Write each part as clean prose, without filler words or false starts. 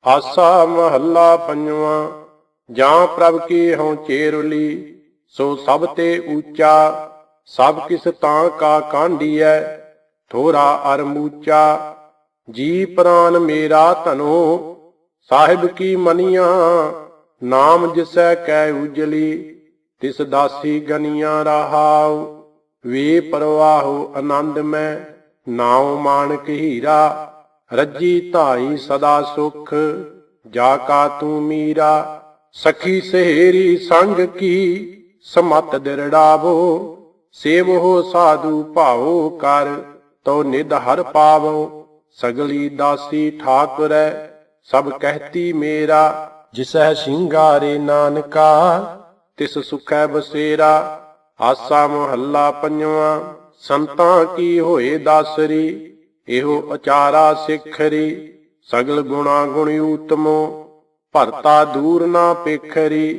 आसा महला पंजवा। जां प्रभ की हों चेरुली, सो सब ते ऊंचा। सब किस तां का कांडियै, थोरा अर मूचा। जी प्राण मेरा धनो, साहिब की मनिया। नाम जिसै कै उजली, तिस दासी गनिया रहाओ। वे परवाहो आनंद में, नाव मानक हीरा। रज्जी धाई सदा सुख, जाका तू मीरा। सखी सहेरी संग की, समत दिरड़ावो। सेवहो साधु भावो कर, तो निध हर पावो। सगली दासी ठाकुरै, सब कहती मेरा। जिसै सिंगारे नानका, तिस सुखै बसेरा। आसा महला पंजवा। संतां की होए दासरी, एहो अचारा सिखरी। सगल गुणा गुण ऊतमो, भरता दूर ना पेखरी।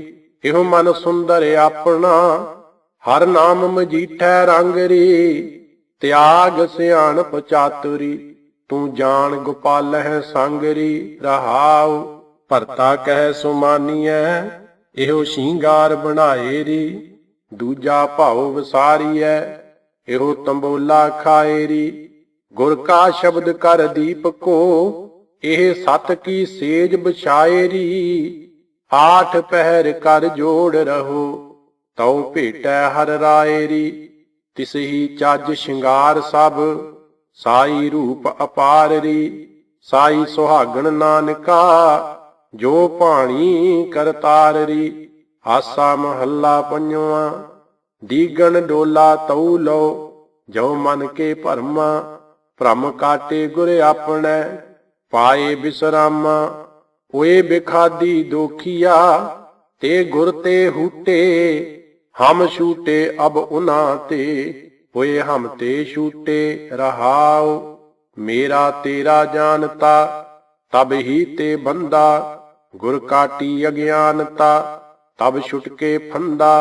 एहो मन सुंदर अपना, हर नाम मजीठै रंगरी। त्याग सियाणप चातुरी, तू जान गोपालह संगरी। रहाओ भरता कह सुमानीਐ, एहो श्रृंगार बनाए री। दूजा भाव विसारीਐ, एहो तंबोला खाए री। गुर का शब्द कर दीपको, एह सत की सेज बिछाए री। आठ पहर कर जोड़ रहो, तौ भेटै हर राय री। तिस ही चज श्रृंगार सब, साई रूप अपार री। साई सुहागण नानका, जो भाणी करतार री। आसा महला पंजवा। दीगन डोला तऊ लो, जो मन के भरमा। भ्रम काटे गुर आपनै, पाए विश्रामा। ओए बिखादी दोखिया, ते गुर ते हूटे। हम छूटे अब उना ते, होए हम ते छूटे। रहाओ मेरा तेरा जानता, तब ही ते बंदा। गुर काटी अज्ञानता, तब छुटके फंदा।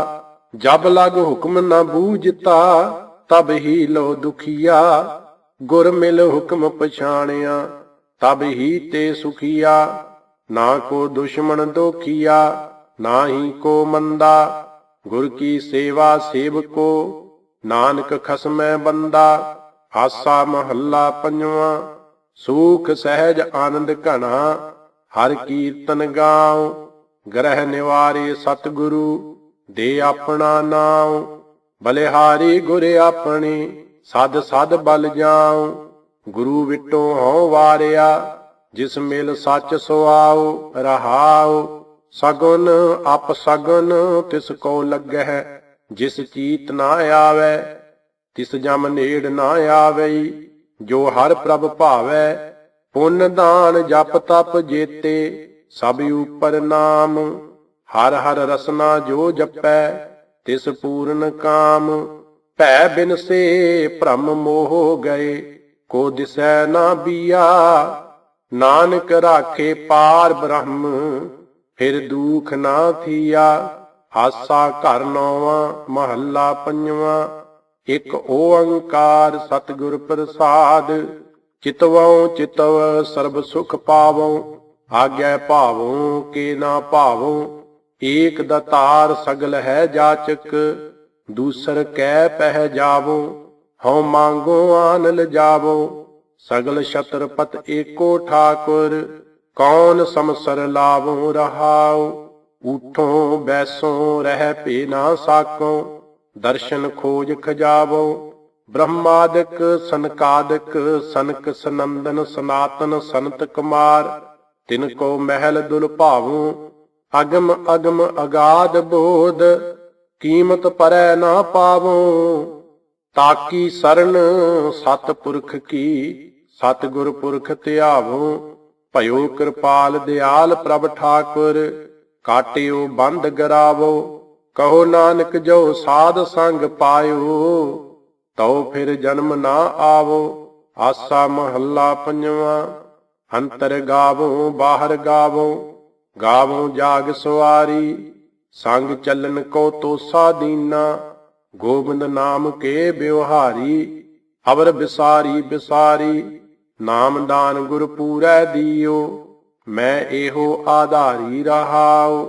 जब लग हुक्म न बूझता, तब ही लो दुखिया। गुर मिल हुक्म पछाणिया, तब ही ते सुखिया। ना को दुश्मन दोखिया, ना ही को मंदा। गुर की सेवा सेवको, नानक खसमै बंदा। आसा महला पंजवा। सूख सहज आनंद घना, हर कीर्तन गाओ। ग्रह निवारे सतगुरु, दे अपना नाम। बलिहारी गुर अपने, सद सद बल जाओ। गुरु विटो हों वारिया, जिस मिल सच सुआओ। रहाओ सगुन अप सगुन, तिस को लगै। जिस चीत ना आवे, तिस जम नेड़ ना आवई। जो हर प्रभ भावै, पुन दान जप तप जेते। सब ऊपर नाम, हर हर रसना जो जपै। तिस पूर्ण काम, भै बिन से भ्रम मोह गए। को दिसै ना बिया, नानक राखे पार ब्रह्म। फिर दुख ना थिया। आसा घर नौवां महला पंजवा। एक ओंकार सतगुर प्रसाद, चितवों चितव सर्ब सुख पावों। आज्ञा भावों के ना भावों, एक दातार सगल है जाचक। दूसर कै पह जावो, हਉ मांगो आन लजावो। सगल छत्रपत एको ठाकुर, कौन समसर लावो। रहाओ ऊठों बैसों रह पे ना साकों। दर्शन खोज खजावो। ब्रह्मादिक सनकादिक, सनक सनंदन सनातन सनत कुमार। तिनको महल दुल भावों, अगम अगम अगाध बोध। कीमत परै ना पावों, ताकी सरन सतपुरख की। सतगुर पुरख ध्यावों, भयो कृपाल दयाल प्रभ ठाकुर। काटियो बंद गरावो, कहो नानक जो साध संग पायो। तो फिर जन्म ना आवो। आसा महला पंजवा। अंतर गावों बाहर गावों, गावों जाग सवारी। संग चलन को तोसा दीना, गोबिंद नाम के ब्योहारी। अवर बिसारी बिसारी, नाम दान गुर पूरै दियो। ਮੈਂ ਇਹੋ ਆਧਾਰੀ ਰਹਾਉ।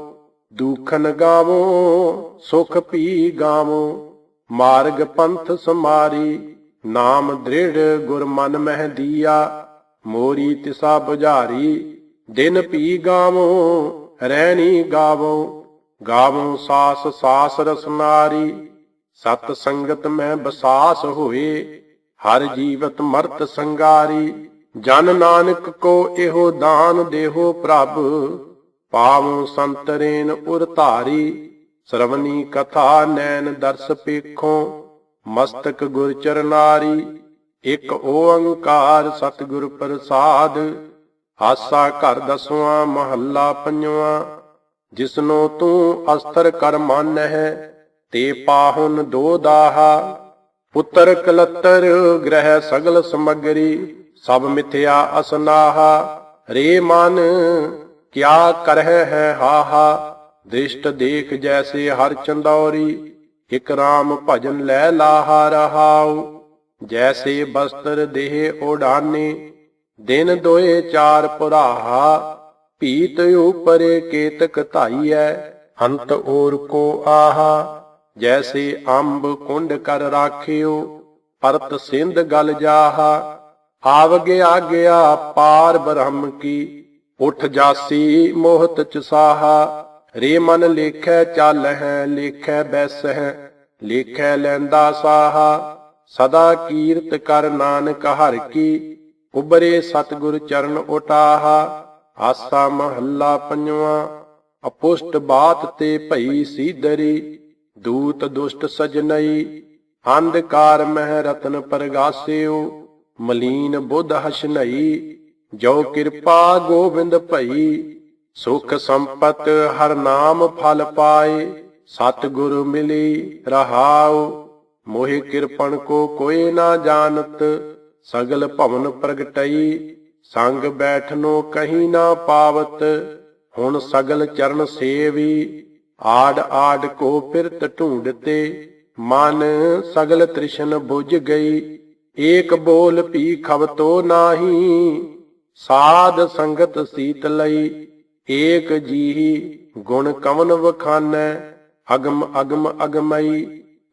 ਦੁਖਨ ਗਾਵੋ ਸੁਖ ਪੀ ਗਾਵੋ, ਮਾਰਗ ਪੰਥ ਸਮਾਰੀ। ਨਾਮ ਦ੍ਰਿੜ ਗੁਰ ਮਨ ਮਹਿ ਦੀਆ, ਮੋਰੀ ਤਿਸਾ ਬੁਝਾਰੀ। ਦਿਨ ਪੀ ਗਾਵੋ ਰਹਿਣੀ ਗਾਵੋ, ਗਾਵੋ ਸਾਸ ਸਾਸ ਰਸਨਾਰੀ। ਸਤ ਸੰਗਤ ਮੈਂ ਬਸਾਸ ਹੋਏ, ਹਰ ਜੀਵਤ ਮਰਤ ਸੰਗਾਰੀ। ਜਨ ਨਾਨਕ ਕੋ ਇਹੋ ਦਾਨ ਦੇਹੋ ਪ੍ਰਭ, ਪਾਵੋ ਸੰਤਰੇਨ ਉਰ ਧਾਰੀ। ਸਰਵਨੀ ਕਥਾ ਨੈਣ ਦਰਸ ਪੇਖੋ, ਮਸਤਕ ਗੁਰ ਚਰਨਾਰੀ। ਇਕ ਓੰਕਾਰ ਸਤਿਗੁਰ ਪ੍ਰਸਾਦ, ਆਸਾ ਘਰ ਦਸਵਾਂ ਮਹੱਲਾ ਪੰਜਵਾਂ। ਜਿਸਨੋ ਤੂੰ ਅਸਥਰ ਕਰ ਮਾਨਹਿ, ਤੇ ਪਾਹੁਨ ਦੋ ਦਾਹਾ। ਪੁੱਤਰ ਕਲੱਤਰ ਗ੍ਰਹਿ ਸਗਲ ਸਮਗਰੀ, ਸਭ ਮਿਥਿਆ ਅਸਨਾਹਾ। ਰੇ ਮਨ ਕਿਆ ਕਰਹਿ ਹੈ ਹਾਹਾ, ਦ੍ਰਿਸ਼ਟ ਦੇਖ ਜੈਸੇ ਹਰ ਚੰਦੌਰੀ। ਇਕ ਰਾਮ ਭਜਨ ਲੈ ਲਾਹਾ ਰਹਾਉ, ਜੈਸੇ ਬਸਤਰ ਦੇਹ ਓਢਾਨੇ। ਦਿਨ ਦੋਏ ਚਾਰ ਪੁਰਾਹਾ, ਭੀਤ ਉਪਰੇ ਕੇਤਕ ਧਾਈਐ। ਹੰਤ ਔਰ ਕੋ ਆਹਾ, ਜੈਸੇ ਅੰਬ ਕੁੰਡ ਕਰ ਰਾਖਿਓ। ਪਰਤ ਸਿੰਧ ਗਲ ਜਾਹਾ, ਆਵਗੇ ਆਗਿਆ ਪਾਰ ਬ੍ਰਹਮ ਕੀ। ਉਠ ਜਾਸੀ ਮੋਹਤ ਚਸਾਹਾ। ਰੇ ਮਨ ਲੇਖੈ ਚਾਲਹਿ, ਲੇਖੈ ਬੈਸਹਿ, ਲੇਖੈ ਲੈਂਦਾ ਸਾਹਾ। ਸਦਾ ਕੀਰਤ ਕਰ ਨਾਨਕ ਹਰਿ ਕੀ, ਉਬਰੇ ਸਤਿਗੁਰ ਚਰਨ ਉਟਾਹਾ। ਆਸਾ ਮਹੱਲਾ ਪੰਜਵਾਂ। ਅਪੁਸ਼ਟ ਬਾਤ ਤੇ ਭਈ ਸੀਦਰੀ, ਦੂਤ ਦੁਸ਼ਟ ਸਜਨਈ। ਅੰਧਕਾਰ ਮਹਿ ਰਤਨ ਪ੍ਰਗਾਸਿਓ, ਮਲੀਨ ਬੁੱਧ ਹਸਨਈ। ਜੋ ਕਿਰਪਾ ਗੋਬਿੰਦ ਭਈ, ਸੁਖ ਸੰਪਤ ਹਰ ਨਾਮ ਫਲ ਪਾਏ। ਸਤਿਗੁਰ ਮਿਲੀ ਰਹਾਉ, ਮੋਹਿ ਕਿਰਪਨ ਕੋ ਕੋਇ ਨਾ ਜਾਣਤ। ਸਗਲ ਭਵਨ ਪ੍ਰਗਟਈ, ਸੰਗ ਬੈਠਨੋ ਕਹੀਂ ਨਾ ਪਾਵਤ। ਹੁਣ ਸਗਲ ਚਰਨ ਸੇਵੀ, ਆਡ ਆਡ ਕੋ ਫਿਰਤ ਢੂੰਡਤੇ। ਮਨ ਸਗਲ ਤ੍ਰਿਸ਼ਨ ਬੁਝ ਗਈ, ਏਕ ਬੋਲ ਭੀ ਖਬਤੋ ਨਾਹੀ। ਸਾਧ ਸੰਗਤ ਸੀਤ ਲਈ, ਏਕ ਜੀਹੀ ਗੁਣ ਕਵਨ ਵਖਾਨੈ। ਅਗਮ ਅਗਮ ਅਗਮਈ,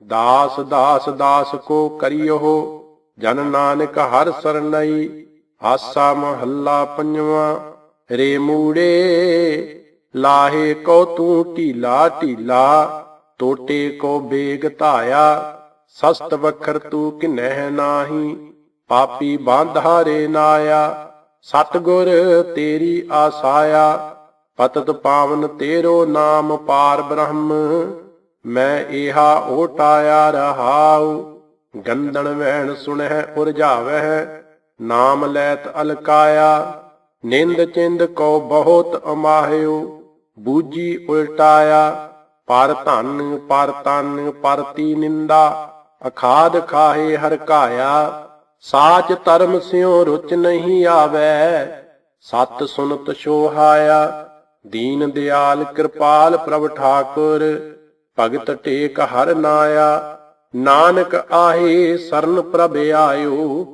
ਦਾਸ ਦਾਸ ਦਾਸ ਕੋ ਕਰਿਓ। ਜਨ ਨਾਨਕ ਹਰ ਸਰਣਈ। ਆਸਾ ਮਹੱਲਾ ਪੰਜਵਾਂ। ਰੇ ਮੂੜੇ ਲਾਹੇ ਕੋ ਤੂੰ ਢੀਲਾ ਢੀਲਾ, ਟੋਟੇ ਕੋ ਬੇਗ ਧਾਇਆ। ਸਸਤ ਵਖਰ ਤੂੰ ਕਿਨਹਿ ਨਾਹੀ, ਪਾਪੀ ਬਾਂਧਾ ਰੇ ਨਾਇਆ। ਸਤਿਗੁਰ ਤੇਰੀ ਆਸਾਇਆ, ਪਤਤ ਪਾਵਨ ਤੇਰੋ ਨਾਮ ਪਾਰ ਬ੍ਰਹਮ। ਮੈਂ ਏਹਾ ਓਟਾਇਆ ਰਹਾਉ, ਗੰਦਣ ਵੈਣ ਸੁਣਹਿ ਉਰਝਾਵਹਿ। ਨਾਮ ਲੈਤ ਅਲਕਾਇਆ, ਨਿੰਦ ਚਿੰਦ ਕੋ ਬਹੁਤ ਅਮਾਹਿਓ। ਬੂਝੀ ਉਲਟਾਇਆ, ਪਰ ਧਨ ਪਰ ਤਨ ਪਰਤੀ ਨਿੰਦਾ। ਅਖਾਦ ਖਾਹੇ ਹਰਕਾਇਆ, ਸਾਚ ਧਰਮ ਸਿਉ ਰੁਚ ਨਹੀਂ ਆਵੈ। ਸਤ ਸੁਨਤ ਸੋਹਾਇਆ, ਦੀਨ ਦਿਆਲ ਕਿਰਪਾਲ ਪ੍ਰਭ ਠਾਕੁਰ। ਭਗਤ ਟੇਕ ਹਰ ਨਾਇਆ, ਨਾਨਕ ਆਹੇ ਸਰਨ ਪ੍ਰਭ ਆਇਓ।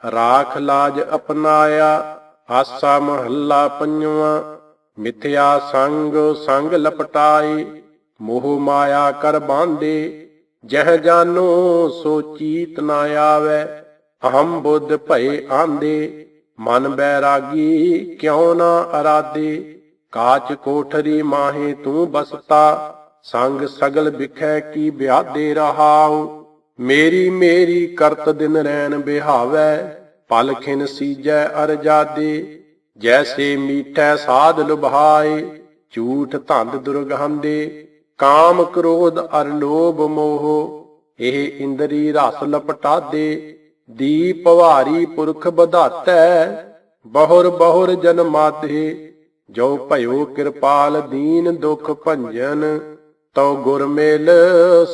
ਰਾਖ ਲਾਜ ਅਪਨਾਇਆ। ਆਸਾ ਮਹੱਲਾ ਪੰਜਵਾਂ। ਮਿਥਿਆ ਸੰਗ ਸੰਗ ਲਪਟਾਏ, ਮੋਹ ਮਾਇਆ ਕਰ ਬਾਂਧੇ। ਜਹ ਜਾਨੋ ਸੋ ਚੀਤ ਨਾ ਆਵੈ, ਅਹੰ ਬੁੱਧ ਭਏ ਆਂਦੇ। ਮਨ ਬੈਰਾਗੀ ਕਿਉ ਨਾ ਅਰਾਧੇ, ਕਾਚ ਕੋਠਰੀ ਮਾਹੇ ਤੂੰ ਬਸਤਾ। ਸੰਗ ਸਗਲ ਬਿਖੈ ਕੀ ਬਿਆਦੇ ਰਹਾਉ, ਮੇਰੀ ਮੇਰੀ ਕਰਤ ਦਿਨ ਰੈਣ ਬਿਹਾਵੈ। ਪਲ ਖਿਨ ਸੀਜੈ ਅਰਜਾਦੇ, ਜੈਸੇ ਮੀਠੈ ਸਾਧ ਲੁਭਾਏ। ਝੂਠ ਧੰਦ ਦੁਰਗੰਧੇ, ਕਾਮ ਕ੍ਰੋਧ ਅਰ ਲੋਭ ਮੋਹ। ਇਹ ਇੰਦਰੀ ਰਸ ਲਪਟਾਦੇ, ਦੀਪ ਭਾਰੀ ਪੁਰਖ ਵਧਾਤੈ। ਬਹੁਰ ਬਹੁਰ ਜਨਮਾਤੇ, ਜੋ ਭਇਓ ਕਿਰਪਾਲ ਦੀਨ ਦੁਖ ਭੰਜਨ। ਤਉ ਗੁਰ ਮੇਲ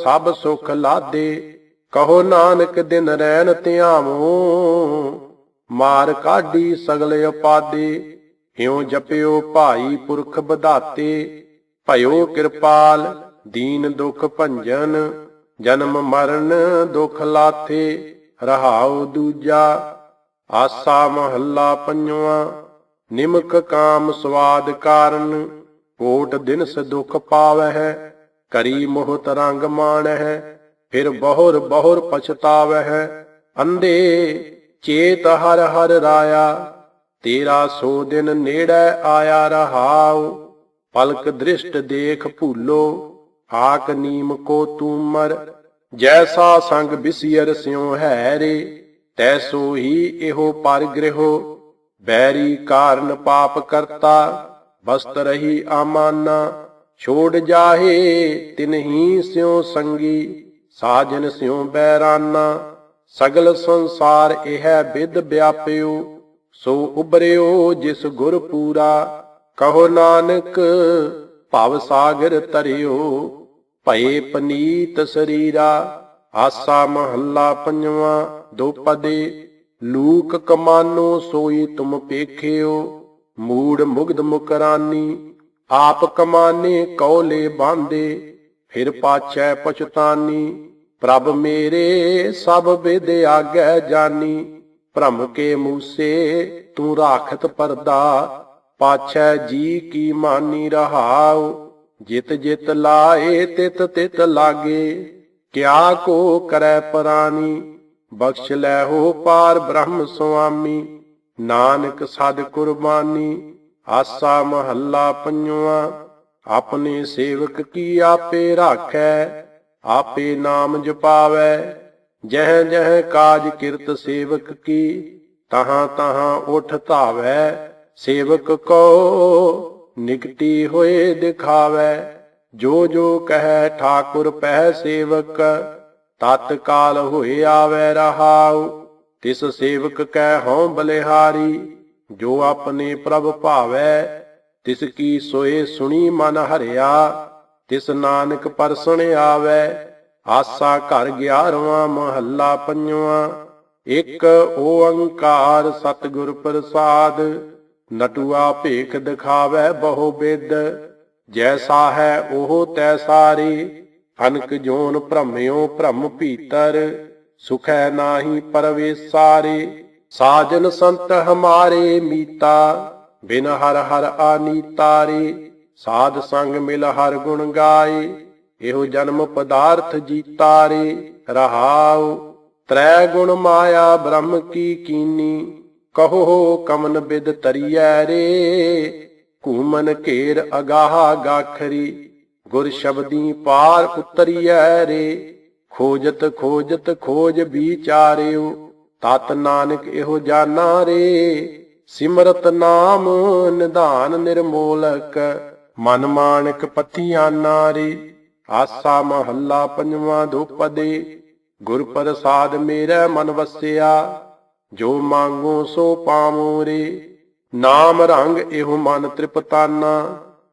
ਸਭ ਸੁਖ ਲਾਦੇ, ਕਹੋ ਨਾਨਕ ਦਿਨ ਰੈਣ ਧਿਆਵੋ। ਮਾਰ ਕਾਢੀ ਸਗਲ ਉਪਾਦੇ, ਇਉ ਜਪਿਓ ਭਾਈ ਪੁਰਖ ਵਧਾਤੇ। ਭਇਓ ਕਿਰਪਾਲ ਦੀਨ ਦੁਖ ਭੰਜਨ, ਜਨਮ ਮਰਨ ਦੁਖ ਲਾਥੇ। ਰਹਾਉ ਦੂਜਾ। ਆਸਾ ਮਹੱਲਾ ਪੰਜਵਾਂ। निमक काम स्वाद कारण, कोट दिनस दुख पावै। करी मोहत रंग माणै, फिर बहुर बहुर पछतावै। अंधे चेत हर हर राया, तेरा सो दिन नेड़े आया रहाओ। पलक दृष्ट देख भूलो, आक नीम को तूमर। जैसा संग बिसियर स्यों है रे, तैसो ही एहो परगृहो। बैरी कारण पाप करता, बस्त रही आमाना। छोड़ जाहे तिनहि स्यों संगी, साजन स्यों बैराना। सगल संसार एह विद व्याप्यो, सो उबरियो जिस गुर पूरा। कहो नानक भव सागर तरियो, भये पनीत शरीरा। आसा महला पंजवा दोपदे, लूक कमानो सोई तुम पेखियो। मूड मुग्ध मुकरानी, आप कमाने कौले बांधे। फिर पाछै पछतानी, प्रभ मेरे सब विद आगे जानी। भ्रम के मूसे तू राखत परदा, पाछै जी की मानी रहाओ। जित जित लाए तित तित लागे, क्या को करे परानी। बख्श लै हो पार ब्रह्म स्वामी, नानक सद कुर्बानी। आसा महला पंजवा, अपने सेवक की आपे राखै। आपे नाम जपावै, जह जह काज किरत सेवक की। तहाँ तहाँ उठ धावै, सेवक को निकटी होए दिखावै। जो जो कहे ठाकुर पह सेवक, तत्काल होए आवे रहाउ। तिस सेवक कै हों बलिहारी, जो अपने प्रभ भावै। तिसकी सोए सुनी मन हरिया, तिस नानक परसण आवे। आसा घर 11वां महला पंजवा। एक ओंकार सतगुर प्रसाद, नटुआ भेख दिखावै बहु बिद। जैसा है ओह तैसा रे, अनक जोन भ्रम्यो भ्रम भीतर। सुखै नाहि परवेसारे, साजन संत हमारे मीता। बिन हर हर आनीता रे, साध संग मिल हर गुण गाए। एहो जन्म पदार्थ जीता रे, रहाओ। त्रै गुण माया ब्रह्म की कीनी, कहो कमन बिद तरियै रे। घूमन घेर अगाह गाखरी, गुर शब्दी पार उतरियै रे। खोजत खोजत खोज विचारियो, तत नानक एहो जाना रे। सिमरत नाम निधान निर्मोलक, मन मानक पतियाना रे। आसा महला पंजवा दोपदे, गुर प्रसाद मेरे मन वसिया। जो मांगो सो पावो रे, नाम रंग एहो मन तृपताना।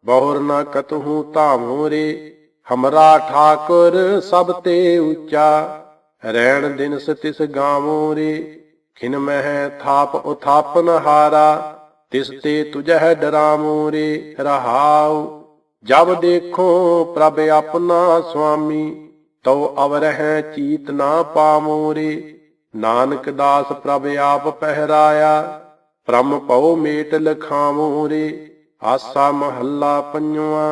बहुर न कतहु धामो रे, हमरा ठाकुर सब ते ऊंचा। रैण दिन तिस गावो रे, खिन मह थाप उथापन हारा। तिस ते तुझह डरावो रे, रहाओ। जब देखो प्रभ अपना स्वामी, तो अवरह चीत ना पावो रे। नानक दास प्रभ आप पहराया, प्रम पौ मेट लखावो रे। आसा महला पंजवा।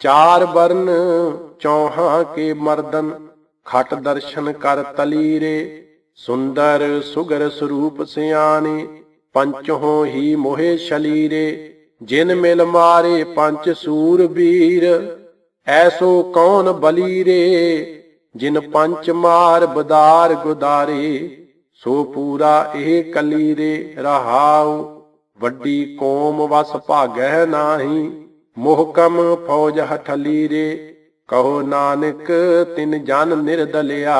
चार वर्ण चौहा के मर्दन, खट दर्शन कर तली रे। सुंदर सुगर स्वरूप सियाने, पंचहों ही मोहे शलीरे। जिन मिल मारे पंच सूरबीर, ऐसो कौन बली रे। जिन पंच मार बदार गुदारे, सो पूरा एह कली रे, रहाओ। वड्डी कौम वस भागै नाही, मोहकम फौज हठली रे। कहो नानक तिन जन निर्दलिया,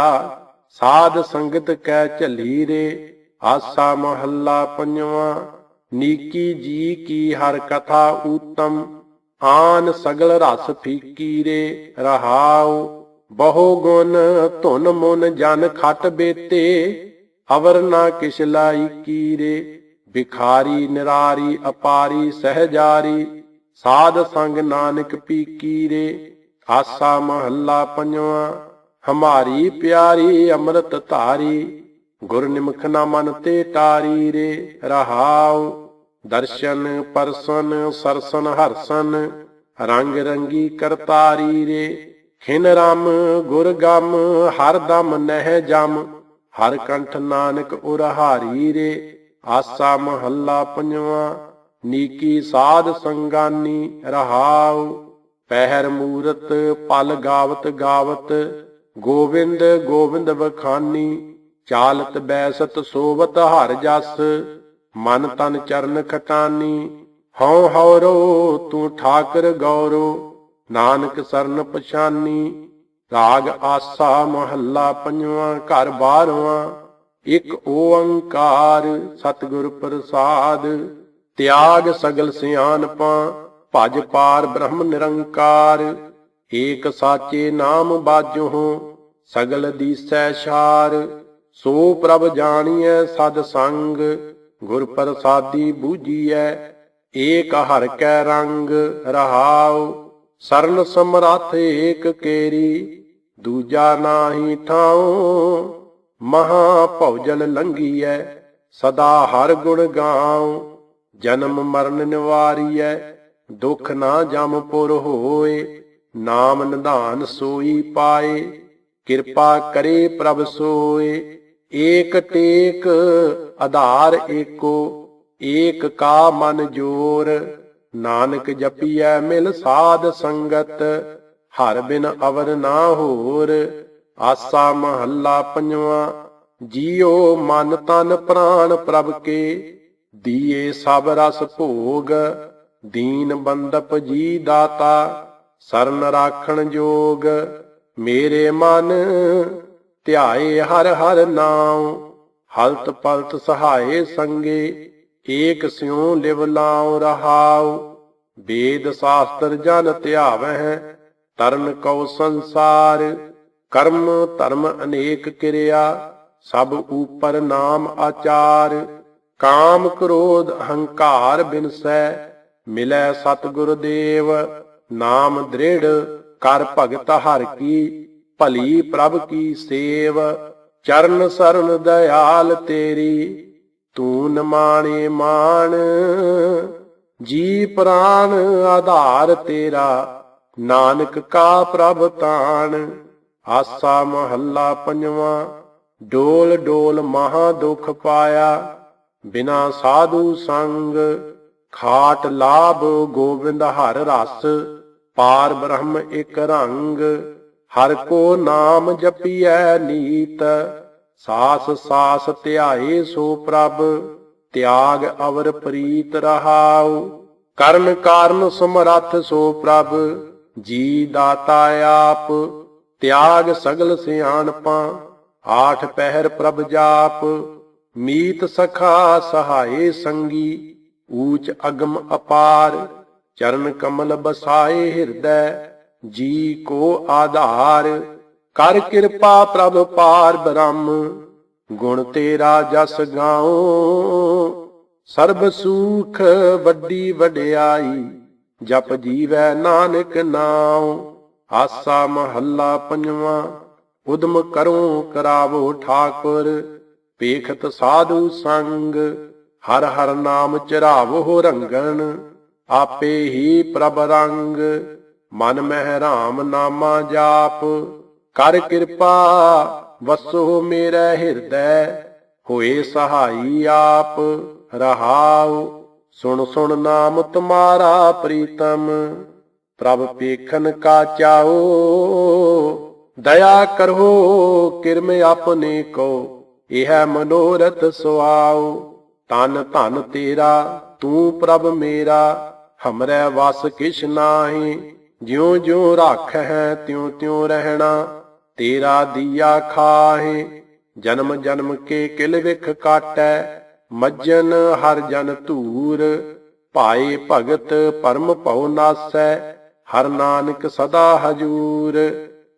साध संगत कै झली रे। आसा महला पंजवा। नीकी जी की हर कथा उत्तम, आन सगल रस फीकी रे, रहाओ। बहु गुण धुन मुन जन खट बेते, अवर ना किश लाइकी रे। भिखारी निरारी अपारी सहजारी, साध संग नानक पीकी रे। आसा महला पंजवा। हमारी प्यारी अमृत धारी, गुर निमख न मन ते टारी रे, रहाओ। ਦਰਸ਼ਨ ਪਰਸਨ ਸਰਸਨ ਹਰਸਨ, ਰੰਗ ਰੰਗੀ ਕਰਤਾਰੀ ਰੇ। ਖਿਨ ਰਮ ਗੁਰ ਗਮ ਹਰ ਦਮ ਨਹਿ ਜਮ, ਹਰ ਕੰਠ ਨਾਨਕ ਉਰਹਾਰੀ ਰੇ। ਆਸਾ ਮਹੱਲਾ ਪੰਜਵਾਂ। ਨੀਕੀ ਸਾਧ ਸੰਗਾਨੀ ਰਹਾਉ, ਪਹਿਰ ਮੂਰਤ ਪਲ ਗਾਵਤ ਗਾਵਤ, ਗੋਬਿੰਦ ਗੋਬਿੰਦ ਵਖਾਨੀ। ਚਾਲਤ ਬੈਸਤ ਸੋਵਤ ਹਰ ਜਸ, ਮਨ ਤਨ ਚਰਨ ਖਟਾਨੀ। ਹਉ ਹਉਰੋ ਤੂੰ ਠਾਕਰ ਗੌਰੋ, ਨਾਨਕ ਸਰਨ ਪਛਾਨੀ। ਰਾਗ ਆਸਾ ਮਹੱਲਾ ਪੰਜਵਾਂ। ਘਰ ਬਾਰਵਾਂ। ਇੱਕ ਓੰਕਾਰ ਸਤਿਗੁਰ ਪ੍ਰਸਾਦ, ਤਿਆਗ ਸਗਲ ਸਿਆਣਪਾਂ, ਭਜ ਪਾਰ ਬ੍ਰਹਮ ਨਿਰੰਕਾਰ। ਏਕ ਸਾਚੇ ਨਾਮ ਬਾਝੋਂ, ਸਗਲ ਦੀਸੈ ਛਾਰ। ਸੋ ਪ੍ਰਭ ਜਾਣੀਐ ਸਦ ਸੰਗ, ਗੁਰ ਪ੍ਰਸਾਦੀ ਬੂਝੀਐ। ਏਕ ਹਰਿ ਕੈ ਰੰਗ ਰਹਾਉ, ਸਰਨ ਸਮਰੱਥ ਏਕ ਕੇਰੀ। ਦੂਜਾ ਨਾਹੀ ਠਾਉ, ਮਹਾ ਭਉਜਲ ਲੰਘੀਐ। ਸਦਾ ਹਰ ਗੁਣ ਗਾਉ, ਜਨਮ ਮਰਨ ਨਿਵਾਰੀਐ। ਦੁਖ ਨਾ ਜਮ ਪੁਰ ਹੋਏ, ਨਾਮ ਨਿਧਾਨ ਸੋਈ ਪਾਏ। ਕਿਰਪਾ ਕਰੇ ਪ੍ਰਭ ਸੋਏ, ਏਕ ਟੇਕ ਆਧਾਰ ਏਕੋ। ਏਕ ਕਾ ਮਨ ਜੋਰ, ਨਾਨਕ ਜਪੀਐ ਮਿਲ ਸਾਧ ਸੰਗਤ। ਹਰ ਬਿਨ ਅਵਰ ਨਾ ਹੋਰ। ਆਸਾ ਮਹੱਲਾ ਪੰਜਵਾਂ। ਜੀਉ ਮਨ ਤਨ ਪ੍ਰਾਣ ਪ੍ਰਭ ਕੇ, ਦੀਏ ਸਭ ਰਸ ਭੋਗ। ਦੀਨ ਬੰਦਪ ਜੀ ਦਾਤਾ, ਸਰਨ ਰਾਖਣ ਜੋਗ। ਮੇਰੇ ਮਨ ਧਿਆਏ ਹਰ ਹਰ ਨਾਉ, ਹਲਤ ਪਲਤ ਸਹਾਏ ਸੰਗੇ। ਏਕ ਸਿਉ ਲਿਵ ਲਾਉ ਰਹਾਉ, ਵੇਦ ਸ਼ਾਸਤਰ ਜਨ ਧਿਆਵਹਿ। ਤਰਨ ਕਉ ਸੰਸਾਰ, ਕਰਮ ਧਰਮ ਅਨੇਕ ਕਿਰਿਆ। ਸਭ ਊਪਰ ਨਾਮ ਆਚਾਰ। ਕਾਮ ਕ੍ਰੋਧ ਅਹੰਕਾਰ ਬਿਨਸੈ, ਮਿਲੈ ਸਤਿਗੁਰ ਦੇਵ। ਨਾਮ ਦ੍ਰਿੜ ਕਰ ਭਗਤ ਹਰਿ ਕੀ, ਭਲੀ ਪ੍ਰਭ ਕੀ ਸੇਵ। ਚਰਨ ਸਰਨ ਦਇਆਲ ਤੇਰੀ, ਤੂੰ ਨਿਮਾਣੇ ਮਾਣ। ਜੀ ਪ੍ਰਾਨ ਆਧਾਰ ਤੇਰਾ, ਨਾਨਕ ਕਾ ਪ੍ਰਭ ਤਾਣ। ਆਸਾ ਮਹੱਲਾ ਪੰਜਵਾਂ। ਡੋਲ ਡੋਲ ਮਹਾ ਦੁਖ ਪਾਇਆ, ਬਿਨਾ ਸਾਧੂ ਸੰਗ। ਖਾਟ ਲਾਭ ਗੋਬਿੰਦ ਹਰ ਰਸ, ਪਾਰ ਬ੍ਰਹਮ ਇਕ ਰੰਗ। ਹਰ ਕੋ ਨਾਮ ਜਪੀਐ ਨੀਤ, ਸਾਸ ਸਾਸ ਧਿਆਏ ਸੋ ਪ੍ਰਭ। ਤਿਆਗ ਅਵਰ ਪ੍ਰੀਤ ਰਹਾਉ, ਕਰਨ ਕਾਰਨ ਸਮਰੱਥ ਸੋ ਪ੍ਰਭ। ਜੀ ਦਾਤਾ ਆਪ, ਤਿਆਗ ਸਗਲ ਸਿਆਣਪਾਂ। ਆਠ ਪਹਿਰ ਪ੍ਰਭ ਜਾਪ, ਮੀਤ ਸਖਾ ਸਹਾਏ ਸੰਗੀ। ਊਚ ਅਗਮ ਅਪਾਰ, ਚਰਨ ਕਮਲ ਬਸਾਏ ਹਿਰਦੈ। ਜੀ ਕੋ ਆਧਾਰ, ਕਰ ਕਿਰਪਾ ਪ੍ਰਭ ਪਾਰ ਬ੍ਰਹਮ। ਗੁਣ ਤੇਰਾ ਜਸ ਗਾਉ, ਸਰਬ ਸੂਖ ਵੱਡੀ ਵਡਿਆਈ। ਜਪ ਜੀਵੈ ਨਾਨਕ ਨਾਉ। ਆਸਾ ਮਹੱਲਾ ਪੰਜਵਾਂ। ਉਦਮ ਕਰੋ ਕਰਾਵੋ ਠਾਕੁਰ, ਪੇਖਤ ਸਾਧੂ ਸੰਗ। ਹਰ ਹਰ ਨਾਮ ਚਰਾਵੋ ਰੰਗਣ, ਆਪੇ ਹੀ ਪ੍ਰਭ ਰੰਗ। ਮਨ ਮਹਿ ਰਾਮ ਨਾਮਾ ਜਾਪ, ਕਰ ਕਿਰਪਾ ਵਸੋ ਮੇਰੇ ਹਿਰਦੈ। ਹੋਏ ਸਹਾਈ ਆਪ ਰਹਾਉ, ਸੁਣ ਸੁਣ ਨਾਮ ਤੁਮਾਰਾ ਪ੍ਰੀਤਮ। ਪ੍ਰਭ ਪੇਖਨ ਕਾ ਚਾਓ, ਦਇਆ ਕਰੋ ਕਿਰਮ ਆਪਨੇ ਕੋ। ਇਹ ਮਨੋਰਥ ਸੁਆਓ, ਤਨ ਧਨ ਤੇਰਾ ਤੂੰ ਪ੍ਰਭ ਮੇਰਾ। ਹਮਰੇ ਵਸ ਕਿਛ ਨਾਹੀ, ਜਿਉ ਜਿਉ ਰਾਖੈ ਤਿਉ ਤਿਉ ਰਹਿਣਾ। ਤੇਰਾ ਦੀਆ ਖਾਹੇ, ਜਨਮ ਜਨਮ ਕੇ ਕਿਲ ਵਿਖ ਕਾਟੈ। ਮੱਜਨ ਹਰ ਜਨ ਧੂਰ, ਭਾਏ ਭਗਤ ਪਰਮ ਭਉ ਨਾਸੈ। ਹਰ ਨਾਨਕ ਸਦਾ ਹਜੂਰ।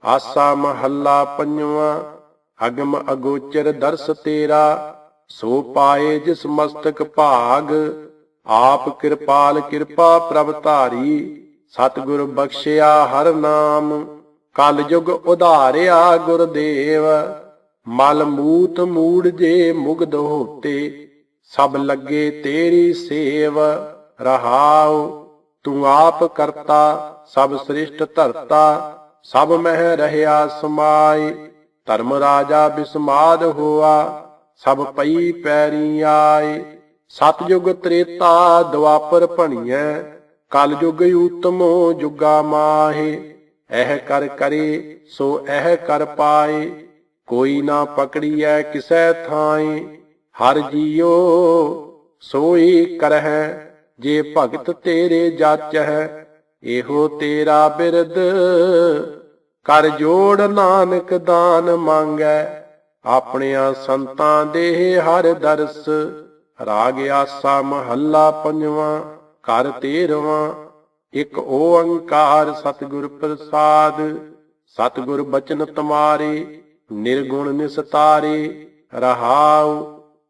ਆਸਾ ਮਹੱਲਾ ਪੰਜਵਾਂ। ਅਗਮ ਅਗੋਚਰ ਦਰਸ ਤੇਰਾ, ਸੋ ਪਾਏ ਜਿਸ ਮਸਤਕ ਭਾਗ। ਆਪ ਕਿਰਪਾਲ ਕਿਰਪਾ ਪ੍ਰਭ ਧਾਰੀ, ਸਤਿਗੁਰ ਬਖਸ਼ਿਆ ਹਰ ਨਾਮ। ਕਲ ਯੁਗ ਉਧਾਰਿਆ ਗੁਰਦੇਵ, ਮਲ ਮੂਤ ਮੂੜ ਜੇ ਮੁਗਧ ਹੋਤੇ। सब लगे तेरी सेव रहाओ। तू आप करता सब सृष्ट धरता, सब मह रहया समाए। धर्म राजा बिस्माद होआ, सब पई पैरी आए। सतयुग त्रेता द्वापर भणियੈ, कल युग ऊतमो जुगा माहे। एह कर करे सो एह कर पाए, कोई ना पकड़िए किसै थाए। हर जियो सोई करहै, जे भगत तेरे जाचै। एहो तेरा बिरद कर जोड़, नानक दान मांगै। ਆਪਣਿਆਂ ਸੰਤਾਂ ਦੇ ਹਰ ਦਰਸ। ਰਾਗ ਆਸਾ ਮਹੱਲਾ ਪੰਜਵਾਂ, ਘਰ 13ਵਾਂ। ਇਕ ਓੰਕਾਰ ਸਤਿਗੁਰ ਪ੍ਰਸਾਦ। ਸਤਿਗੁਰ ਬਚਨ ਤੁਮਾਰੇ, ਨਿਰਗੁਣ ਨਿਸਤਾਰੇ। ਰਹਾਉ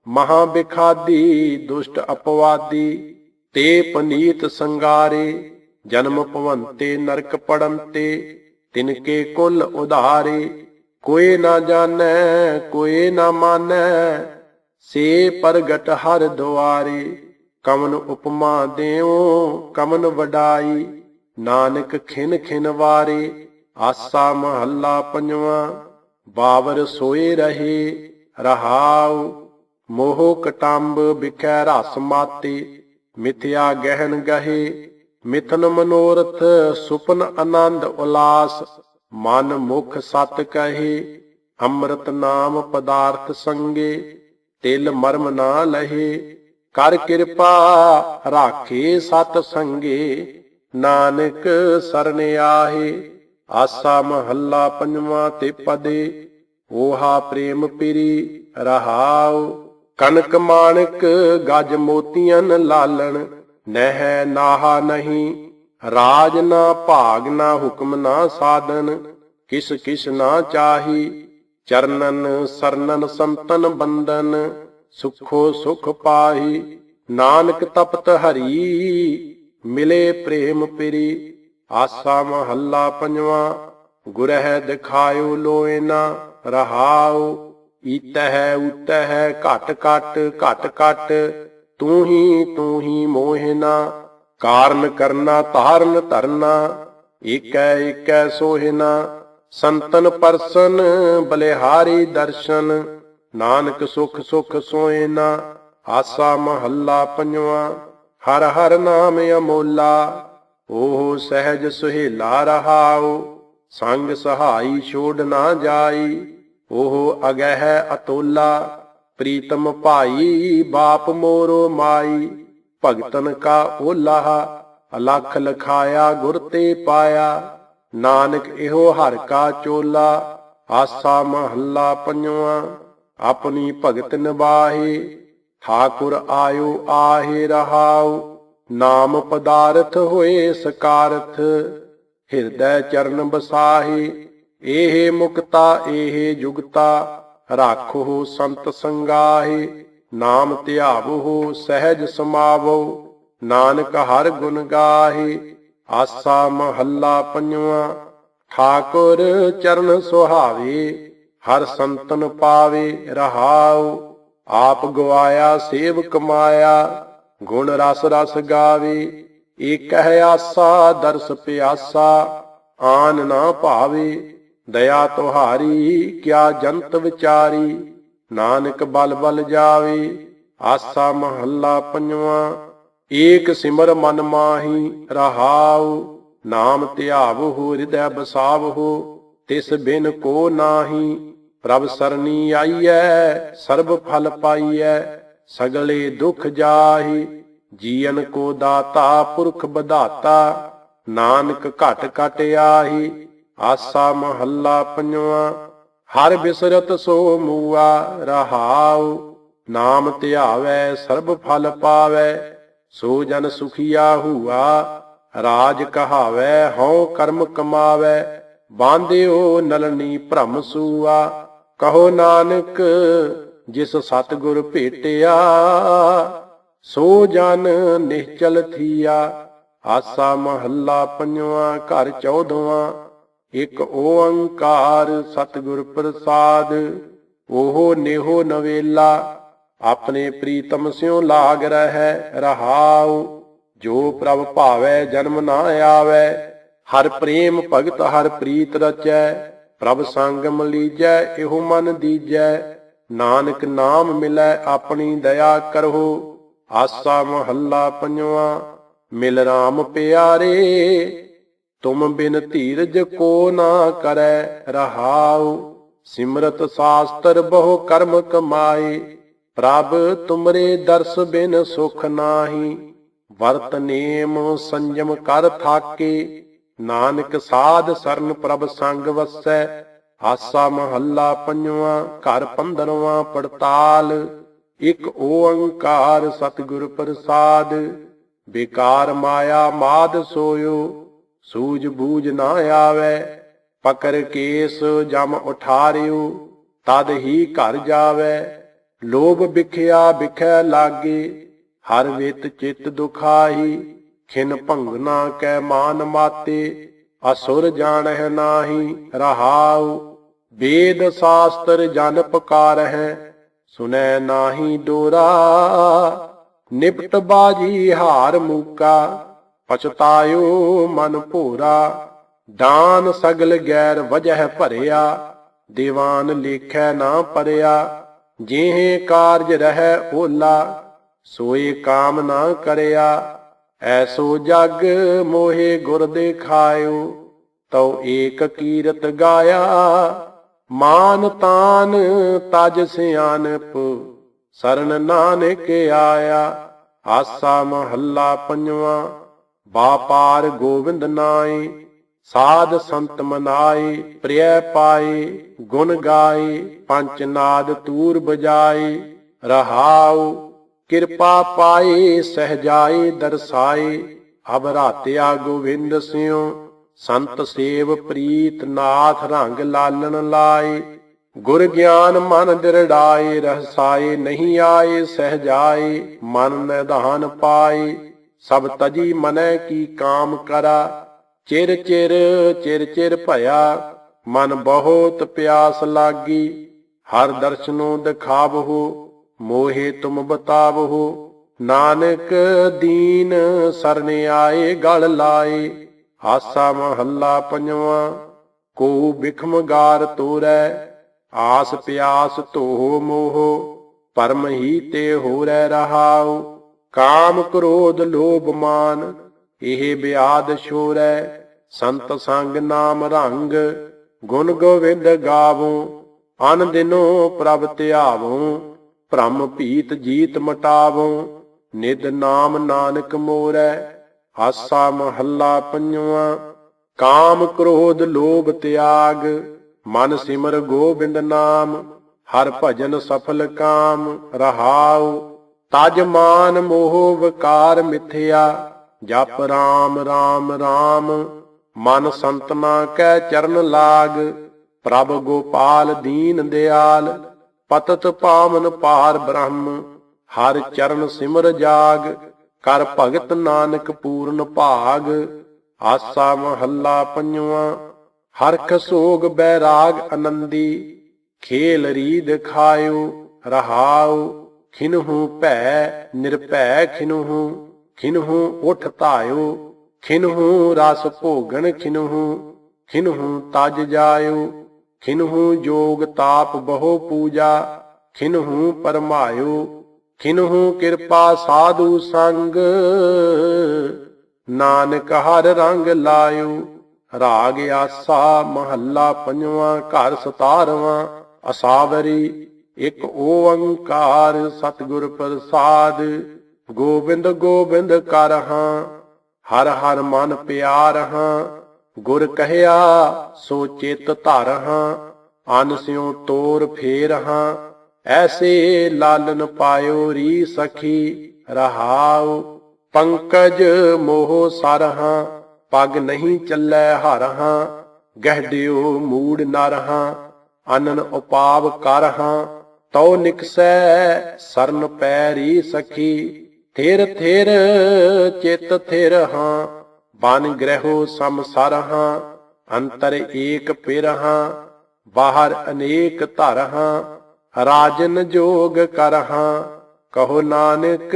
ਮਹਾ ਬਿਖਾਦੀ ਦੁਸ਼ਟ ਅਪਵਾਦੀ, ਤੇ ਪਨੀਤ ਸੰਗਾਰੇ। ਜਨਮ ਭਵੰਤੇ ਨਰਕ ਪੜੰਤੇ, ਤਿਨਕੇ ਕੁਲ ਉਧਾਰੇ। कोई ना जानै कोई ना मानै, से प्रगट हर द्वारे। कमन उपमा देवो कमन वडाई, नानक खिन खिन वारे। आसा महला पंजवा, बावर सोए रहे रहाओ। मोह कटंब बिखै रस माते, मिथ्या गहन गहे। मिथन मनोरथ सुपन आनंद उलास, मन मुख सत कहे। अमृत नाम पदार्थ संगे, तिल मर्म ना लहे। कर कृपा राखे सत संगे, नानक सरन आहे। आसा महला पंजवा ते पदे, ओहा प्रेम पिरी रहाओ। कनक माणक गज मोतियन लालन, नह नाहा नहीं। राज ना भाग ना हुक्म ना साधन, किस किस ना चाही। चरणन सरनन संतन बंदन, सुखो सुख पाही। नानक तपत हरि, मिले प्रेम पिरी। आसा महला पंजवा, गुरह दिखायो लोएना रहाओ। ईतह उतह घट घट घट घट, तू ही मोहिना। कारण करना धाਰਨ धरना, एकै एकै सोहिना। संतन परसन बलिहारी दर्शन, नानक सुख सुख सोएना। आसा महला पंजवा, हर हर नाम अमोला। ओह सहज सुहेला रहाओ, संग सहाई छोड़ ना जाई। ओह अगह अतोला, प्रीतम भाई बाप मोरो माई। भगतन का ओला, अलख लखाया गुर ते पाया। नानक इहो हर का चोला। आसा महला पंजवा, अपनी भगत निबाहे। ठाकुर आयो आहे रहाओ, नाम पदारथ होए सकारथ। ਹਿਰਦੈ ਚਰਨ ਬਸਾਹੇ, ਇਹ ਮੁਕਤਾ ਇਹ ਜੁਗਤਾ। ਰਾਖੋ ਸੰਤ ਸੰਗਾਹੇ, ਨਾਮ ਧਿਆਵੋ ਸਹਿਜ ਸਮਾਵੋ। ਨਾਨਕ ਹਰ ਗੁਣ ਗਾਹੇ। ਆਸਾ ਮਹੱਲਾ ਪੰਜਵਾਂ। ਠਾਕੁਰ ਚਰਨ ਸੁਹਾਵੇ, ਹਰ ਸੰਤਨ ਪਾਵੇ ਰਹਾਉ। ਆਪ ਗਵਾਇਆ ਸੇਵ ਕਮਾਇਆ, ਗੁਣ ਰਸ ਰਸ ਗਾਵੇ। ਏਕਹਿ ਆਸਾ ਦਰਸ ਪਿਆਸਾ, ਆਨ ਨਾ ਭਾਵੇ। ਦਇਆ ਤੁਹਾਰੀ ਕਿਆ ਜੰਤ ਵਿਚਾਰੀ, ਨਾਨਕ ਬਲ ਬਲ ਜਾਵੇ। ਆਸਾ ਮਹੱਲਾ ਪੰਜਵਾਂ। ਏਕ ਸਿਮਰ ਮਨ ਮਾਹੀ ਰਹਾਉ, ਨਾਮ ਧਿਆਵਹੁ ਹਿਰਦੈ ਬਸਾਵਹੁ। ਤਿਸ ਬਿਨ ਕੋ ਨਾਹੀ, ਪ੍ਰਭ ਸਰਣੀ ਆਈਐ ਸਰਬ ਫਲ ਪਾਈਐ। ਸਗਲੇ ਦੁਖ ਜਾਹੀ, ਜੀਵਨ ਕੋ ਦਾਤਾ ਪੁਰਖ ਬਧਾਤਾ। ਨਾਨਕ ਘਟ ਘਟ ਆਹੀ। ਆਸਾ ਮਹੱਲਾ ਪੰਜਵਾਂ। ਹਰ ਬਿਸਰਤ ਸੋ ਮੂਆ ਰਹਾਉ, ਨਾਮ ਧਿਆਵੈ ਸਰਬ ਫਲ ਪਾਵੈ। ਸੋ ਜਨ ਸੁਖੀਆ ਹੂਆ, ਰਾਜ ਕਹਾਵੈ ਹਉ ਕਰਮ ਕਮਾਵੈ। ਬਾਂਧਿਓ ਨਲਨੀ ਭ੍ਰਮ ਸੂਆ, ਕਹੋ ਨਾਨਕ ਜਿਸ ਸਤਿਗੁਰ ਭੇਟਿਆ। ਸੋ ਜਨ ਨਿਹਚਲ ਥੀਆ। ਆਸਾ ਮਹੱਲਾ ਪੰਜਵਾਂ। ਘਰ 14ਵਾਂ। ਇਕ ਓੰਕਾਰ ਸਤਿਗੁਰ ਪ੍ਰਸਾਦ, ਓਹ ਨੇਹੋ ਨਵੇਲਾ। ਆਪਣੇ ਪ੍ਰੀਤਮ ਸਿਉ ਲਾਗ ਰਹਿ ਰਹਾਉ। ਜੋ ਪ੍ਰਭ ਭਾਵੈ ਜਨਮ ਨਾ ਆਵੈ, ਹਰ ਪ੍ਰੇਮ ਭਗਤ ਹਰ ਪ੍ਰੀਤ ਰਚੈ। ਪ੍ਰਭ ਸੰਗ ਮਲੀਜੈ ਇਹੋ ਮਨ ਦੀਜੈ, ਨਾਨਕ ਨਾਮ ਮਿਲੈ ਆਪਣੀ ਦਇਆ ਕਰਹੁ। ਆਸਾ ਮਹੱਲਾ ਪੰਜਵਾ। ਮਿਲ ਰਾਮ ਪਿਆਰੇ, ਤੁਮ ਬਿਨ ਧੀਰਜ ਕੋ ਨਾ ਕਰੈ ਰਹਾਉ। ਸਿਮਰਤ ਸਾਸਤਰ ਬਹੁ ਕਰਮ ਕਮਾਏ, ਪ੍ਰਭ ਤੁਮਰੇ ਦਰਸ ਬਿਨ ਸੁਖ ਨਾਹੀ। ਵਰਤ ਨੇਮ ਸੰਜਮ ਕਰ ਥਾਕੇ, ਨਾਨਕ ਸਾਧ ਸਰਨ ਪ੍ਰਭ ਸੰਗ ਵਸੈ। ਆਸਾ ਮਹੱਲਾ ਪੰਜਵਾ। ਘਰ 15ਵਾਂ ਪੜਤਾਲ। ਇਕ ਓੰਕਾਰ ਸਤਿਗੁਰ ਪ੍ਰਸਾਦ। ਬੇਕਾਰ ਮਾਇਆ ਮਾਦ ਸੋਇਓ, ਸੂਝ ਬੂਝ ਨਾ ਆਵੈ। ਪਕਰ ਕੇਸ ਜਮ ਉਠਾਰਿਓ, ਤਦ ਹੀ ਘਰ ਜਾਵੈ। ਲੋਭ ਬਿਖਿਆ ਬਿਖੈ ਲਾਗੇ, ਹਰ ਵਿਤ ਚਿਤ ਦੁਖਾਈ। ਖਿਨ ਭੰਗਨਾ ਕੈ ਮਾਨ ਮਾਤੇ, ਅਸੁਰ ਜਾਣਹਿ ਨਾਹੀ ਰਹਾਉ। ਵੇਦ ਸ਼ਾਸਤਰ ਜਨ ਪੁਕਾਰਹਿ, ਸੁਨੈ ਨਾਹੀ ਡੋਰਾ। ਨਿਪਟ ਬਾਜੀ ਹਾਰ ਮੂਕਾ, ਪਛਤਾਇਓ ਮਨ ਭੋਰਾ। ਦਾਨ ਸਗਲ ਗੈਰ ਵਜਹਿ ਭਰਿਆ, ਦੀਵਾਨ ਲੇਖੈ ਨਾ ਪਰਿਆ। ਜਿਹੇ ਕਾਰਜ ਰਹਿ ਓਲਾ, ਸੋਏ ਕਾਮ ਨਾ ਕਰਿਆ। ਐਸੋ ਜਗ ਮੋਹਿ ਗੁਰ ਦੇਖਾਇਓ, ਤਉ ਏਕ ਕੀਰਤ ਗਾਇਆ। ਮਾਨ ਤਾਨ ਤਜ ਸਿਆਨਪ, ਸਰਨ ਨਾਨਕ ਆਇਆ। ਆਸਾ ਮਹੱਲਾ ਪੰਜਵਾ। ਵਾਪਾਰ ਗੋਬਿੰਦ ਨਾਏ, ਸਾਧ ਸੰਤ ਮਨਾਏ। ਪ੍ਰਿਯ ਪਾਏ ਗੁਣ ਗਾਏ, ਪੰਚ ਨਾਦ ਤੂਰ ਬਜਾਏ ਰਹਾਉ। ਕਿਰਪਾ ਪਾਏ ਸਹਜਾਏ ਦਰਸਾਏ, ਅਬ ਰਾਤਿਆ ਗੋਵਿੰਦ ਸਿਉ। ਸੰਤ ਸੇਵ ਪ੍ਰੀਤ ਨਾਥ ਰੰਗ ਲਾਲਣ ਲਾਏ। ਗੁਰ ਗਿਆਨ ਮਨ ਦਿਰੜਾਏ, ਰਹਸਾਏ ਨਹੀਂ ਆਏ ਸਹਜਾਏ। ਮਨ ਨਿਧਾਨ ਪਾਏ, ਸਭ ਤਜੀ ਮਨੈ ਕੀ ਕਾਮ ਕਰਾ। ਚਿਰ ਚਿਰ ਚਿਰ ਚਿਰ ਭਇਆ, ਮਨ ਬਹੁਤ ਪਿਆਸ ਲਾਗੀ। ਹਰ ਦਰਸ਼ਨੋਂ ਦਿਖਾਵਹੁ, ਮੋਹਿ ਤੁਮ ਬਤਾਵਹੁ। ਨਾਨਕ ਦੀਨ ਸਰਨ ਆਏ ਗਲ ਲਾਏ। ਆਸਾ ਮਹੱਲਾ ਪੰਜਵਾ। ਕੋ ਬਿਖਮ ਗਾਰ ਤੋਰੈ, ਆਸ ਪਿਆਸ ਧੋਹ ਮੋਹ। ਪਰਮ ਹੀ ਤੇ ਹੋਰੈ ਰਹਾਉ। ਕਾਮ ਕ੍ਰੋਧ ਲੋਭ ਮਾਨ, ਇਹ ਬਿਆਦ ਛੋਰੈ। ਸੰਤ ਸੰਗ ਨਾਮ ਰੰਗ, ਗੁਣ ਗੋਵਿੰਦ ਗਾਵੋ। ਅਨ ਦਿਨੋ ਪ੍ਰਭ ਧਿਆਵੋ, ਭ੍ਰਮ ਭੀਤ ਜੀਤ ਮਟਾਵੋ। ਨਿਦ ਨਾਮ ਨਾਨਕ ਮੋਰੈ। ਆਸਾ ਮਹੱਲਾ ਪੰਜਵਾ। ਕਾਮ ਕ੍ਰੋਧ ਲੋਭ ਤਿਆਗ, ਮਨ ਸਿਮਰ ਗੋਬਿੰਦ ਨਾਮ। ਹਰ ਭਜਨ ਸਫਲ ਕਾਮ ਰਹਾਉ। ਤਜ ਮਾਨ ਮੋਹ ਵਿਕਾਰ ਮਿਥਿਆ, ਜਪ ਰਾਮ ਰਾਮ ਰਾਮ। ਮਨ ਸੰਤਨਾ ਕੈ ਚਰਨ ਲਾਗ, ਪ੍ਰਭ ਗੋਪਾਲ ਦੀਨ ਦਿਆਲ। ਪਤਤ ਪਾਵਨ ਪਾਰ ਬ੍ਰਹਮ, ਹਰ ਚਰਨ ਸਿਮਰ ਜਾਗ। ਕਰ ਭਗਤ ਨਾਨਕ ਪੂਰਨ ਭਾਗ। ਆਸਾ ਮਹੱਲਾ ਪੰਜਵਾ। ਹਰਖ ਸੋਗ ਬੈਰਾਗ ਆਨੰਦੀ, ਖੇਲ ਰੀਦ ਖਾਇਓ ਰਹਾਉ। ਖਿਨਹੂ ਭੈ ਨਿਰਭੈ ਖਿਨਹੂ, ਖਿਨਹੂ ਉਠ ਧਾਇਓ। ਖਿਨਹੂ ਰਸ ਭੋਗਣ ਖਿਨਹੂ, ਖਿਨਹੂ ਤਜ ਜਾਇਓ। ਖਿਨਹੂ ਜੋਗ ਤਾਪ ਬਹੁ ਪੂਜਾ, ਖਿਨਹੂ ਪਰਮਾਇਓ। ਖਿਨਹੂ ਕਿਰਪਾ ਸਾਧੂ ਸੰਗ, ਨਾਨਕ ਹਰ ਰੰਗ ਲਾਇਓ। ਰਾਗ ਆਸਾ ਮਹੱਲਾ ਪੰਜਵਾ। ਘਰ 17ਵਾਂ। ਅਸਾਵਰੀ। ਇਕ ਓੰਕਾਰ ਸਤਿਗੁਰ ਪ੍ਰਸਾਦ। ਗੋਬਿੰਦ ਗੋਬਿੰਦ ਕਰ ਹਾਂ, ਹਰ ਹਰ ਮਨ ਪਿਆਰ ਹਾਂ। ਗੁਰ ਕਹਿਆ ਸੋ ਚਿਤ ਧਰ ਹਾਂ, ਅਨ ਸਿਉ ਤੋਰ ਫੇਰ ਹਾਂ। ਐਸੇ ਲਾਲਨ ਪਾਇਓ ਰੀ ਸਖੀ ਰਹਾਉ। ਪੰਕਜ ਮੋਹ ਸਰ ਹਾਂ, ਪਗ ਨਹੀਂ ਚੱਲੈ ਹਰ ਹਾਂ। ਗਹਿੜਿਓ ਮੂੜ ਨਰ ਹਾਂ, ਅਨਨ ਉਪਾਵ ਕਰ ਹਾਂ। ਤਉ ਨਿਕਸੈ ਸਰਨ ਪੈਰੀ ਸਖੀ, ਥਿਰ ਥਿਰ ਚਿਤ ਥਿਰ ਹਾਂ। ਬਨ ਗ੍ਰਹਿਓ ਸਮਸਰ ਹਾਂ, ਅੰਤਰ ਏਕ ਪਿਰ ਹਾਂ। ਬਾਹਰ ਅਨੇਕ ਧਰ ਹਾਂ, राजन जोग करहां कहो नानक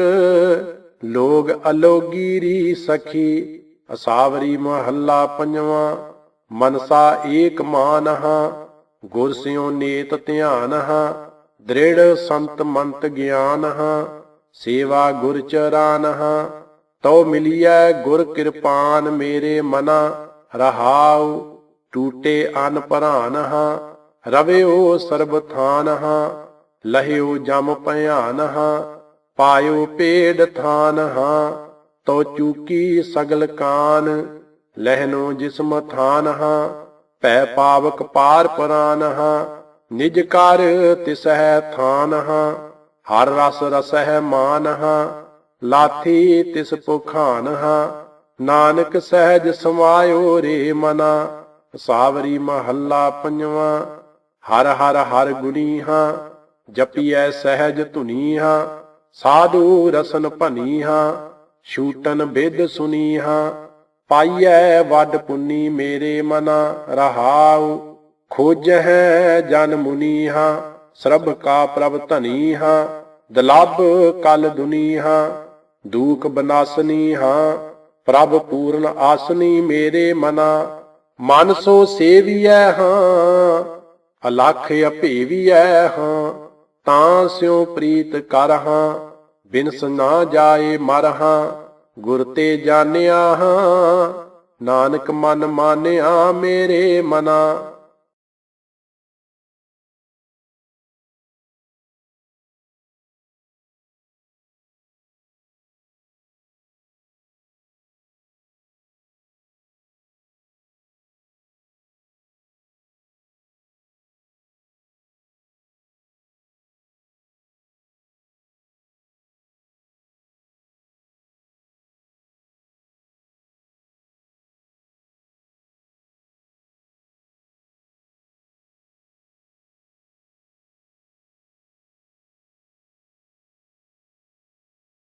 लोग अलोगीरी सखी। असावरी महल्ला पंजवा मनसा एक मानहा गुर सियो नेत ध्यानहा दृढ़ संत मंत ज्ञानहा सेवा गुर चरानहा तो मिलिया गुर कृपान मेरे मना रहाउ टूटे अन परानहा रव्यो सर्बथानहा लह्यो जम भयानहा पायो पेड़ थानहा तो चूकी सगल कान लहनो जिसम थानहा पै पावक पार परानहा निज कर तिसह थानहा हर रस रसह मानहा लाथी तिस पुखानहा नानक सहज समायो रे मना। सावरी महल्ला पंजवा हर हर हर गुनीहा जपिए सहज धुनीहा साधु रसन भनीहा छूटन बिद सुनीहा पाइयै वड पुन्नी मेरे मना रहाउ खोज है जन मुनीहा सरब का प्रभ धनीहा दलाब कल दुनीहा दूख बनासनीहा प्रभ पूर्ण आसनी मेरे मना मन सो सेवियै हां अलख अभेवियै हां तां स्यों प्रीत कर हां बिनस ना जाए मर हां गुर ते जानिया हां नानक मन मानिया मेरे मना।